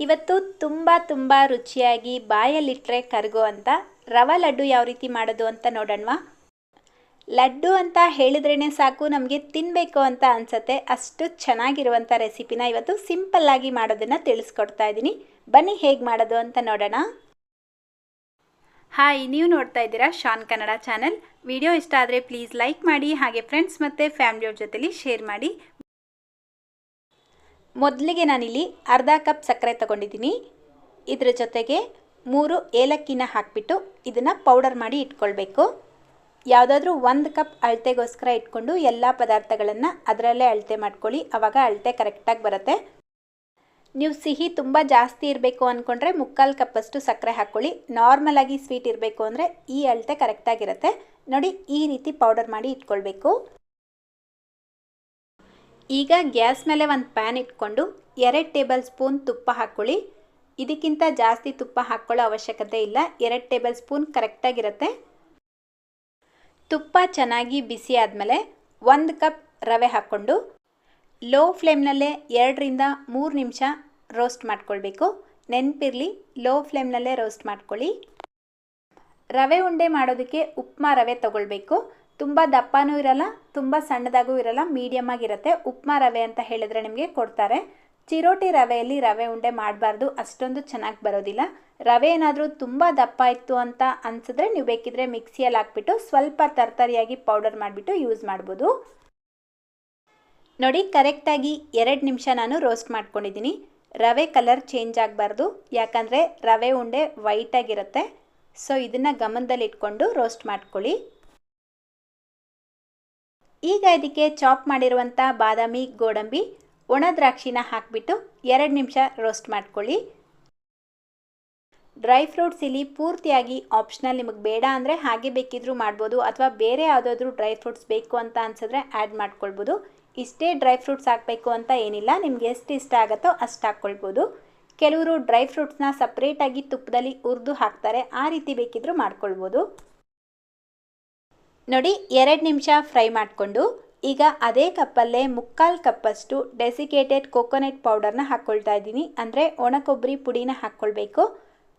ಇವತ್ತು ತುಂಬ ರುಚಿಯಾಗಿ ಬಾಯಲ್ಲಿಟ್ಟರೆ ಕರಗುವಂಥ ರವಾ ಲಡ್ಡು ಯಾವ ರೀತಿ ಮಾಡೋದು ಅಂತ ನೋಡೋಣವಾ. ಲಡ್ಡು ಅಂತ ಹೇಳಿದ್ರೇ ಸಾಕು ನಮಗೆ ತಿನ್ನಬೇಕು ಅಂತ ಅನಿಸುತ್ತೆ. ಅಷ್ಟು ಚೆನ್ನಾಗಿರುವಂಥ ರೆಸಿಪಿನ ಇವತ್ತು ಸಿಂಪಲ್ಲಾಗಿ ಮಾಡೋದನ್ನು ತಿಳಿಸ್ಕೊಡ್ತಾ ಇದ್ದೀನಿ. ಬನ್ನಿ ಹೇಗೆ ಮಾಡೋದು ಅಂತ ನೋಡೋಣ. ಹಾಯ್, ನೀವು ನೋಡ್ತಾ ಇದ್ದೀರಾ ಶಾನ್ ಕನ್ನಡ ಚಾನಲ್. ವಿಡಿಯೋ ಇಷ್ಟ ಆದರೆ ಪ್ಲೀಸ್ ಲೈಕ್ ಮಾಡಿ, ಹಾಗೆ ಫ್ರೆಂಡ್ಸ್ ಮತ್ತು ಫ್ಯಾಮಿಲಿಯವ್ರ ಜೊತೆಲಿ ಶೇರ್ ಮಾಡಿ. ಮೊದಲಿಗೆ ನಾನಿಲ್ಲಿ ಅರ್ಧ ಕಪ್ ಸಕ್ಕರೆ ತಗೊಂಡಿದ್ದೀನಿ. ಇದರ ಜೊತೆಗೆ 3 ಏಲಕ್ಕಿನ ಹಾಕಿಬಿಟ್ಟು ಇದನ್ನು ಪೌಡರ್ ಮಾಡಿ ಇಟ್ಕೊಳ್ಬೇಕು. ಯಾವುದಾದ್ರೂ 1 ಕಪ್ ಅಳತೆಗೋಸ್ಕರ ಇಟ್ಕೊಂಡು ಎಲ್ಲ ಪದಾರ್ಥಗಳನ್ನು ಅದರಲ್ಲೇ ಅಳತೆ ಮಾಡ್ಕೊಳ್ಳಿ. ಆವಾಗ ಅಳತೆ ಕರೆಕ್ಟಾಗಿ ಬರುತ್ತೆ. ನೀವು ಸಿಹಿ ತುಂಬ ಜಾಸ್ತಿ ಇರಬೇಕು ಅಂದ್ಕೊಂಡ್ರೆ 3/4 ಕಪ್ಪಷ್ಟು ಸಕ್ಕರೆ ಹಾಕ್ಕೊಳ್ಳಿ. ನಾರ್ಮಲಾಗಿ ಸ್ವೀಟ್ ಇರಬೇಕು ಅಂದರೆ ಈ ಅಳತೆ ಕರೆಕ್ಟಾಗಿರುತ್ತೆ. ನೋಡಿ, ಈ ರೀತಿ ಪೌಡರ್ ಮಾಡಿ ಇಟ್ಕೊಳ್ಬೇಕು. ಈಗ ಗ್ಯಾಸ್ ಮೇಲೆ ಒಂದು ಪ್ಯಾನ್ ಇಟ್ಕೊಂಡು 2 ಟೇಬಲ್ ಸ್ಪೂನ್ ತುಪ್ಪ ಹಾಕ್ಕೊಳ್ಳಿ. ಇದಕ್ಕಿಂತ ಜಾಸ್ತಿ ತುಪ್ಪ ಹಾಕ್ಕೊಳ್ಳೋ ಅವಶ್ಯಕತೆ ಇಲ್ಲ. 2 ಟೇಬಲ್ ಸ್ಪೂನ್ ಕರೆಕ್ಟಾಗಿರುತ್ತೆ. ತುಪ್ಪ ಚೆನ್ನಾಗಿ ಬಿಸಿ ಆದಮೇಲೆ 1 ಕಪ್ ರವೆ ಹಾಕ್ಕೊಂಡು ಲೋ ಫ್ಲೇಮ್ನಲ್ಲೇ 2 ರಿಂದ 3 ನಿಮಿಷ ರೋಸ್ಟ್ ಮಾಡ್ಕೊಳ್ಬೇಕು. ನೆನಪಿರಲಿ, ಲೋ ಫ್ಲೇಮ್ನಲ್ಲೇ ರೋಸ್ಟ್ ಮಾಡ್ಕೊಳ್ಳಿ. ರವೆ ಉಂಡೆ ಮಾಡೋದಕ್ಕೆ ಉಪ್ಮಾ ರವೆ ತಗೊಳ್ಬೇಕು. ತುಂಬ ದಪ್ಪನೂ ಇರಲ್ಲ, ತುಂಬ ಸಣ್ಣದಾಗೂ ಇರಲ್ಲ, ಮೀಡಿಯಮ್ ಆಗಿರುತ್ತೆ. ಉಪ್ಮಾ ರವೆ ಅಂತ ಹೇಳಿದ್ರೆ ನಿಮಗೆ ಕೊಡ್ತಾರೆ. ಚಿರೋಟಿ ರವೆಯಲ್ಲಿ ರವೆ ಉಂಡೆ ಮಾಡಬಾರ್ದು, ಅಷ್ಟೊಂದು ಚೆನ್ನಾಗಿ ಬರೋದಿಲ್ಲ. ರವೆ ಏನಾದರೂ ತುಂಬ ದಪ್ಪ ಇತ್ತು ಅಂತ ಅನಿಸಿದ್ರೆ ನೀವು ಬೇಕಿದ್ರೆ ಮಿಕ್ಸಿಯಲ್ಲಿ ಹಾಕ್ಬಿಟ್ಟು ಸ್ವಲ್ಪ ತರ್ತರಿಯಾಗಿ ಪೌಡರ್ ಮಾಡಿಬಿಟ್ಟು ಯೂಸ್ ಮಾಡ್ಬೋದು. ನೋಡಿ, ಕರೆಕ್ಟಾಗಿ 2 ನಿಮಿಷ ನಾನು ರೋಸ್ಟ್ ಮಾಡ್ಕೊಂಡಿದ್ದೀನಿ. ರವೆ ಕಲರ್ ಚೇಂಜ್ ಆಗಬಾರ್ದು, ಯಾಕಂದರೆ ರವೆ ಉಂಡೆ ವೈಟಾಗಿರುತ್ತೆ. ಸೊ ಇದನ್ನು ಗಮನದಲ್ಲಿ ಇಟ್ಕೊಂಡು ರೋಸ್ಟ್ ಮಾಡ್ಕೊಳ್ಳಿ. ಈಗ ಇದಕ್ಕೆ ಚಾಪ್ ಮಾಡಿರುವಂಥ ಬಾದಾಮಿ, ಗೋಡಂಬಿ, ಒಣ ದ್ರಾಕ್ಷಿನ ಹಾಕಿಬಿಟ್ಟು 2 ನಿಮಿಷ ರೋಸ್ಟ್ ಮಾಡ್ಕೊಳ್ಳಿ. ಡ್ರೈ ಫ್ರೂಟ್ಸ್ ಇಲ್ಲಿ ಪೂರ್ತಿಯಾಗಿ ಆಪ್ಷನಲ್. ನಿಮಗೆ ಬೇಡ ಅಂದರೆ ಹಾಗೆ ಬೇಕಿದ್ರೂ ಮಾಡ್ಬೋದು, ಅಥವಾ ಬೇರೆ ಯಾವುದಾದ್ರೂ ಡ್ರೈ ಫ್ರೂಟ್ಸ್ ಬೇಕು ಅಂತ ಅನಿಸಿದ್ರೆ ಆ್ಯಡ್ ಮಾಡ್ಕೊಳ್ಬೋದು. ಇಷ್ಟೇ ಡ್ರೈ ಫ್ರೂಟ್ಸ್ ಹಾಕಬೇಕು ಅಂತ ಏನಿಲ್ಲ, ನಿಮ್ಗೆ ಎಷ್ಟು ಇಷ್ಟ ಆಗುತ್ತೋ ಅಷ್ಟು ಹಾಕ್ಕೊಳ್ಬೋದು. ಕೆಲವರು ಡ್ರೈ ಫ್ರೂಟ್ಸ್ನ ಸಪ್ರೇಟಾಗಿ ತುಪ್ಪದಲ್ಲಿ ಹುರಿದು ಹಾಕ್ತಾರೆ, ಆ ರೀತಿ ಬೇಕಿದ್ರೂ ಮಾಡ್ಕೊಳ್ಬೋದು. ನೋಡಿ, 2 ನಿಮಿಷ ಫ್ರೈ ಮಾಡಿಕೊಂಡು ಈಗ ಅದೇ ಕಪ್ಪಲ್ಲೇ 3/4 ಕಪ್ಪಷ್ಟು ಡೆಸಿಕೇಟೆಡ್ ಕೋಕೋನಟ್ ಪೌಡರ್ನ ಹಾಕ್ಕೊಳ್ತಾ ಇದ್ದೀನಿ. ಅಂದರೆ ಒಣ ಕೊಬ್ಬರಿ ಪುಡಿನ ಹಾಕ್ಕೊಳ್ಬೇಕು.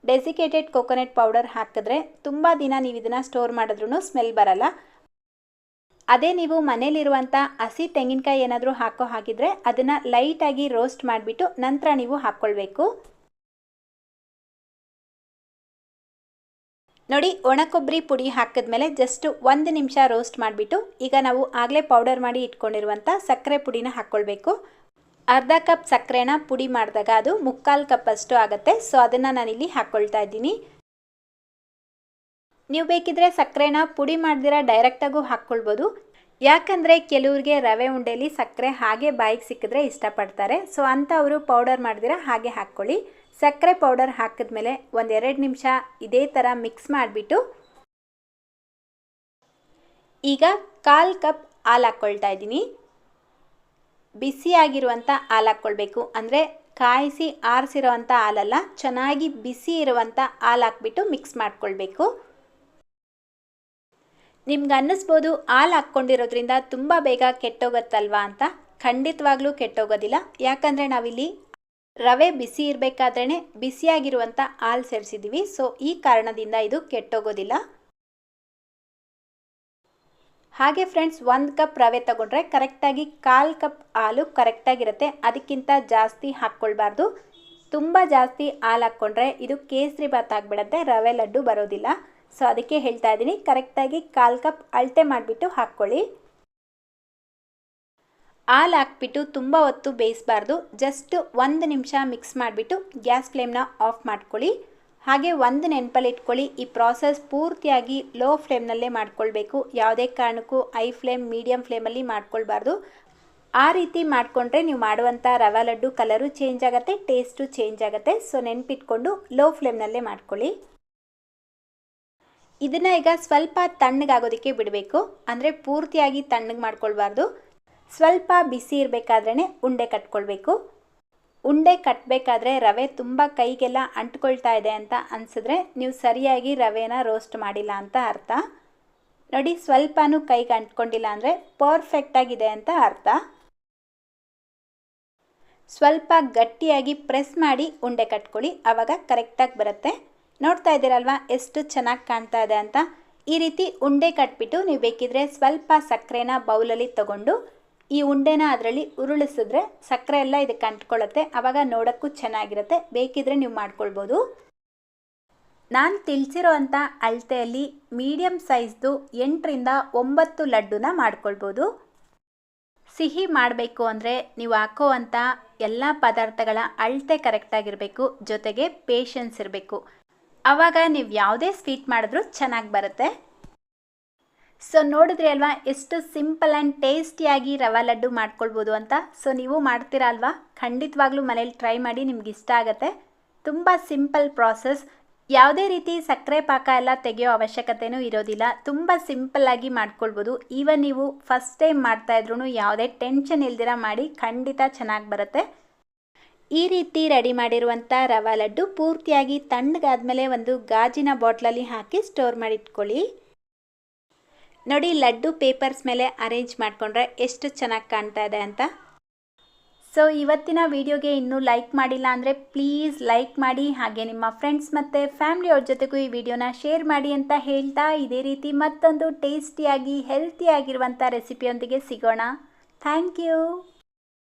ಡೆಸಿಕೇಟೆಡ್ ಕೋಕೋನಟ್ ಪೌಡರ್ ಹಾಕಿದ್ರೆ ತುಂಬ ದಿನ ನೀವು ಇದನ್ನು ಸ್ಟೋರ್ ಮಾಡಿದ್ರೂ ಸ್ಮೆಲ್ ಬರಲ್ಲ. ಅದೇ ನೀವು ಮನೇಲಿರುವಂಥ ಹಸಿ ತೆಂಗಿನಕಾಯಿ ಏನಾದರೂ ಹಾಕೋ ಹಾಗಿದ್ರೆ ಅದನ್ನು ಲೈಟಾಗಿ ರೋಸ್ಟ್ ಮಾಡಿಬಿಟ್ಟು ನಂತರ ನೀವು ಹಾಕ್ಕೊಳ್ಬೇಕು. ನೋಡಿ, ಒಣ ಕೊಬ್ಬರಿ ಪುಡಿ ಹಾಕಿದ್ಮೇಲೆ ಜಸ್ಟ್ 1 ನಿಮಿಷ ರೋಸ್ಟ್ ಮಾಡಿಬಿಟ್ಟು ಈಗ ನಾವು ಆಗಲೇ ಪೌಡರ್ ಮಾಡಿ ಇಟ್ಕೊಂಡಿರುವಂಥ ಸಕ್ಕರೆ ಪುಡಿನ ಹಾಕ್ಕೊಳ್ಬೇಕು. ಅರ್ಧ ಕಪ್ ಸಕ್ಕರೆನ ಪುಡಿ ಮಾಡಿದಾಗ ಅದು 3/4 ಕಪ್ಪಷ್ಟು ಆಗುತ್ತೆ. ಸೊ ಅದನ್ನು ನಾನಿಲ್ಲಿ ಹಾಕ್ಕೊಳ್ತಾ ಇದ್ದೀನಿ. ನೀವು ಬೇಕಿದ್ರೆ ಸಕ್ಕರೆನ ಪುಡಿ ಮಾಡ್ದಿರ ಡೈರೆಕ್ಟಾಗೂ ಹಾಕ್ಕೊಳ್ಬೋದು. ಯಾಕಂದರೆ ಕೆಲವ್ರಿಗೆ ರವೆ ಉಂಡೆಯಲ್ಲಿ ಸಕ್ಕರೆ ಹಾಗೆ ಬಾಯಿಗೆ ಸಿಕ್ಕಿದ್ರೆ ಇಷ್ಟಪಡ್ತಾರೆ. ಸೊ ಅಂಥವರು ಪೌಡರ್ ಮಾಡ್ದಿರ ಹಾಗೆ ಹಾಕ್ಕೊಳ್ಳಿ. ಸಕ್ಕರೆ ಪೌಡರ್ ಹಾಕಿದ್ಮೇಲೆ 1-2 ನಿಮಿಷ ಇದೇ ಥರ ಮಿಕ್ಸ್ ಮಾಡಿಬಿಟ್ಟು ಈಗ 1/4 ಕಪ್ ಹಾಲು ಹಾಕ್ಕೊಳ್ತಾ ಇದ್ದೀನಿ. ಬಿಸಿಯಾಗಿರುವಂಥ ಹಾಲು ಹಾಕ್ಕೊಳ್ಬೇಕು. ಅಂದರೆ ಕಾಯಿಸಿ ಆರಿಸಿರೋ ಅಂಥ ಹಾಲಲ್ಲ, ಚೆನ್ನಾಗಿ ಬಿಸಿ ಇರುವಂಥ ಹಾಲು ಹಾಕ್ಬಿಟ್ಟು ಮಿಕ್ಸ್ ಮಾಡ್ಕೊಳ್ಬೇಕು. ನಿಮ್ಗೆ ಅನ್ನಿಸ್ಬೋದು ಹಾಲು ಹಾಕ್ಕೊಂಡಿರೋದ್ರಿಂದ ತುಂಬ ಬೇಗ ಕೆಟ್ಟೋಗುತ್ತಲ್ವಾ ಅಂತ. ಖಂಡಿತವಾಗ್ಲೂ ಕೆಟ್ಟೋಗೋದಿಲ್ಲ. ಯಾಕಂದರೆ ನಾವಿಲ್ಲಿ ರವೆ ಬಿಸಿ ಇರಬೇಕಾದ್ರೇ ಬಿಸಿಯಾಗಿರುವಂಥ ಹಾಲು ಸೇರಿಸಿದ್ದೀವಿ. ಸೊ ಈ ಕಾರಣದಿಂದ ಇದು ಕೆಟ್ಟೋಗೋದಿಲ್ಲ. ಹಾಗೆ ಫ್ರೆಂಡ್ಸ್, 1 ಕಪ್ ರವೆ ತಗೊಂಡ್ರೆ ಕರೆಕ್ಟಾಗಿ 1/4 ಕಪ್ ಹಾಲು ಕರೆಕ್ಟಾಗಿರುತ್ತೆ. ಅದಕ್ಕಿಂತ ಜಾಸ್ತಿ ಹಾಕ್ಕೊಳ್ಬಾರ್ದು. ತುಂಬ ಜಾಸ್ತಿ ಹಾಲು ಹಾಕ್ಕೊಂಡ್ರೆ ಇದು ಕೇಸರಿ ಬಾತ್ ಆಗಿಬಿಡುತ್ತೆ, ರವೆ ಲಡ್ಡು ಬರೋದಿಲ್ಲ. ಸೊ ಅದಕ್ಕೆ ಹೇಳ್ತಾ ಇದ್ದೀನಿ, ಕರೆಕ್ಟಾಗಿ 1/4 ಕಪ್ ಅಳತೆ ಮಾಡಿಬಿಟ್ಟು ಹಾಕ್ಕೊಳ್ಳಿ. ಹಾಲು ಹಾಕ್ಬಿಟ್ಟು ತುಂಬ ಹೊತ್ತು ಬೇಯಿಸಬಾರ್ದು. ಜಸ್ಟ್ 1 ನಿಮಿಷ ಮಿಕ್ಸ್ ಮಾಡಿಬಿಟ್ಟು ಗ್ಯಾಸ್ ಫ್ಲೇಮ್ನ ಆಫ್ ಮಾಡ್ಕೊಳ್ಳಿ. ಹಾಗೆ ಒಂದು ನೆನಪಲ್ಲಿ ಇಟ್ಕೊಳ್ಳಿ, ಈ ಪ್ರಾಸೆಸ್ ಪೂರ್ತಿಯಾಗಿ ಲೋ ಫ್ಲೇಮ್ನಲ್ಲೇ ಮಾಡ್ಕೊಳ್ಬೇಕು. ಯಾವುದೇ ಕಾರಣಕ್ಕೂ ಹೈ ಫ್ಲೇಮ್, ಮೀಡಿಯಮ್ ಫ್ಲೇಮಲ್ಲಿ ಮಾಡ್ಕೊಳ್ಬಾರ್ದು. ಆ ರೀತಿ ಮಾಡಿಕೊಂಡ್ರೆ ನೀವು ಮಾಡುವಂಥ ರವೆ ಲಡ್ಡು ಕಲರು ಚೇಂಜ್ ಆಗುತ್ತೆ, ಟೇಸ್ಟು ಚೇಂಜ್ ಆಗುತ್ತೆ. ಸೊ ನೆನಪಿಟ್ಕೊಂಡು ಲೋ ಫ್ಲೇಮ್ನಲ್ಲೇ ಮಾಡ್ಕೊಳ್ಳಿ. ಇದನ್ನು ಈಗ ಸ್ವಲ್ಪ ತಣ್ಣಗಾಗೋದಕ್ಕೆ ಬಿಡಬೇಕು. ಅಂದರೆ ಪೂರ್ತಿಯಾಗಿ ತಣ್ಣಗೆ ಮಾಡ್ಕೊಳ್ಬಾರ್ದು. ಸ್ವಲ್ಪ ಬಿಸಿ ಇರಬೇಕಾದ್ರೇ ಉಂಡೆ ಕಟ್ಕೊಳ್ಬೇಕು. ಉಂಡೆ ಕಟ್ಟಬೇಕಾದ್ರೆ ರವೆ ತುಂಬ ಕೈಗೆಲ್ಲ ಅಂಟ್ಕೊಳ್ತಾ ಇದೆ ಅಂತ ಅನಿಸಿದ್ರೆ ನೀವು ಸರಿಯಾಗಿ ರವೆನ ರೋಸ್ಟ್ ಮಾಡಿಲ್ಲ ಅಂತ ಅರ್ಥ. ನೋಡಿ, ಸ್ವಲ್ಪನೂ ಕೈಗೆ ಅಂಟ್ಕೊಂಡಿಲ್ಲ ಅಂದರೆ ಪರ್ಫೆಕ್ಟಾಗಿದೆ ಅಂತ ಅರ್ಥ. ಸ್ವಲ್ಪ ಗಟ್ಟಿಯಾಗಿ ಪ್ರೆಸ್ ಮಾಡಿ ಉಂಡೆ ಕಟ್ಕೊಳ್ಳಿ, ಆವಾಗ ಕರೆಕ್ಟಾಗಿ ಬರುತ್ತೆ. ನೋಡ್ತಾ ಇದ್ದೀರಲ್ವಾ ಎಷ್ಟು ಚೆನ್ನಾಗಿ ಕಾಣ್ತಾ ಇದೆ ಅಂತ. ಈ ರೀತಿ ಉಂಡೆ ಕಟ್ಬಿಟ್ಟು ನೀವು ಬೇಕಿದ್ರೆ ಸ್ವಲ್ಪ ಸಕ್ಕರೆನ ಬೌಲಲ್ಲಿ ತಗೊಂಡು ಈ ಉಂಡೆನ ಅದರಲ್ಲಿ ಉರುಳಿಸಿದ್ರೆ ಸಕ್ಕರೆ ಎಲ್ಲ ಇದಕ್ಕೆ ಅಂಟ್ಕೊಳ್ಳುತ್ತೆ, ಆವಾಗ ನೋಡೋಕ್ಕೂ ಚೆನ್ನಾಗಿರುತ್ತೆ. ಬೇಕಿದ್ರೆ ನೀವು ಮಾಡ್ಕೊಳ್ಬೋದು. ನಾನು ತಿಳಿಸಿರೋ ಅಂಥ ಅಳತೆಯಲ್ಲಿ ಮೀಡಿಯಮ್ ಸೈಜ್ದು 8ರಿಂದ 9 ಲಡ್ಡುನ ಮಾಡ್ಕೊಳ್ಬೋದು. ಸಿಹಿ ಮಾಡಬೇಕು ಅಂದರೆ ನೀವು ಹಾಕೋವಂಥ ಎಲ್ಲ ಪದಾರ್ಥಗಳ ಅಳತೆ ಕರೆಕ್ಟಾಗಿರಬೇಕು, ಜೊತೆಗೆ ಪೇಷನ್ಸ್ ಇರಬೇಕು. ಆವಾಗ ನೀವು ಯಾವುದೇ ಸ್ವೀಟ್ ಮಾಡಿದ್ರೂ ಚೆನ್ನಾಗಿ ಬರುತ್ತೆ. ಸೊ ನೋಡಿದ್ರಿ ಅಲ್ವಾ ಎಷ್ಟು ಸಿಂಪಲ್ ಆ್ಯಂಡ್ ಟೇಸ್ಟಿಯಾಗಿ ರವಾ ಲಡ್ಡು ಮಾಡ್ಕೊಳ್ಬೋದು ಅಂತ. ಸೊ ನೀವು ಮಾಡ್ತೀರಾ ಅಲ್ವಾ? ಖಂಡಿತವಾಗ್ಲೂ ಮನೇಲಿ ಟ್ರೈ ಮಾಡಿ, ನಿಮ್ಗೆ ಇಷ್ಟ ಆಗುತ್ತೆ. ತುಂಬ ಸಿಂಪಲ್ ಪ್ರಾಸೆಸ್, ಯಾವುದೇ ರೀತಿ ಸಕ್ಕರೆ ಪಾಕ ಎಲ್ಲ ತೆಗೆಯೋ ಅವಶ್ಯಕತೆಯೂ ಇರೋದಿಲ್ಲ. ತುಂಬ ಸಿಂಪಲ್ಲಾಗಿ ಮಾಡ್ಕೊಳ್ಬೋದು. ಈವನ್ ನೀವು ಫಸ್ಟ್ ಟೈಮ್ ಮಾಡ್ತಾಯಿದ್ರೂ ಯಾವುದೇ ಟೆನ್ಷನ್ ಇಲ್ದಿರ ಮಾಡಿ, ಖಂಡಿತ ಚೆನ್ನಾಗಿ ಬರುತ್ತೆ. ಈ ರೀತಿ ರೆಡಿ ಮಾಡಿರುವಂಥ ರವಾ ಲಡ್ಡು ಪೂರ್ತಿಯಾಗಿ ತಣ್ಣಗಾದ್ಮೇಲೆ ಒಂದು ಗಾಜಿನ ಬಾಟ್ಲಲ್ಲಿ ಹಾಕಿ ಸ್ಟೋರ್ ಮಾಡಿಟ್ಕೊಳ್ಳಿ. ನೋಡಿ, ಲಡ್ಡು ಪೇಪರ್ಸ್ ಮೇಲೆ ಅರೇಂಜ್ ಮಾಡಿಕೊಂಡ್ರೆ ಎಷ್ಟು ಚೆನ್ನಾಗಿ ಕಾಣ್ತಾ ಇದೆ ಅಂತ. ಸೊ ಇವತ್ತಿನ ವಿಡಿಯೋಗೆ ಇನ್ನೂ ಲೈಕ್ ಮಾಡಿಲ್ಲ ಅಂದರೆ ಪ್ಲೀಸ್ ಲೈಕ್ ಮಾಡಿ, ಹಾಗೆ ನಿಮ್ಮ ಫ್ರೆಂಡ್ಸ್ ಮತ್ತು ಫ್ಯಾಮಿಲಿಯವ್ರ ಜೊತೆಗೂ ಈ ವಿಡಿಯೋನ ಶೇರ್ ಮಾಡಿ ಅಂತ ಹೇಳ್ತಾ, ಇದೇ ರೀತಿ ಮತ್ತೊಂದು ಟೇಸ್ಟಿಯಾಗಿ ಹೆಲ್ತಿಯಾಗಿರುವಂಥ ರೆಸಿಪಿಯೊಂದಿಗೆ ಸಿಗೋಣ. Thank you.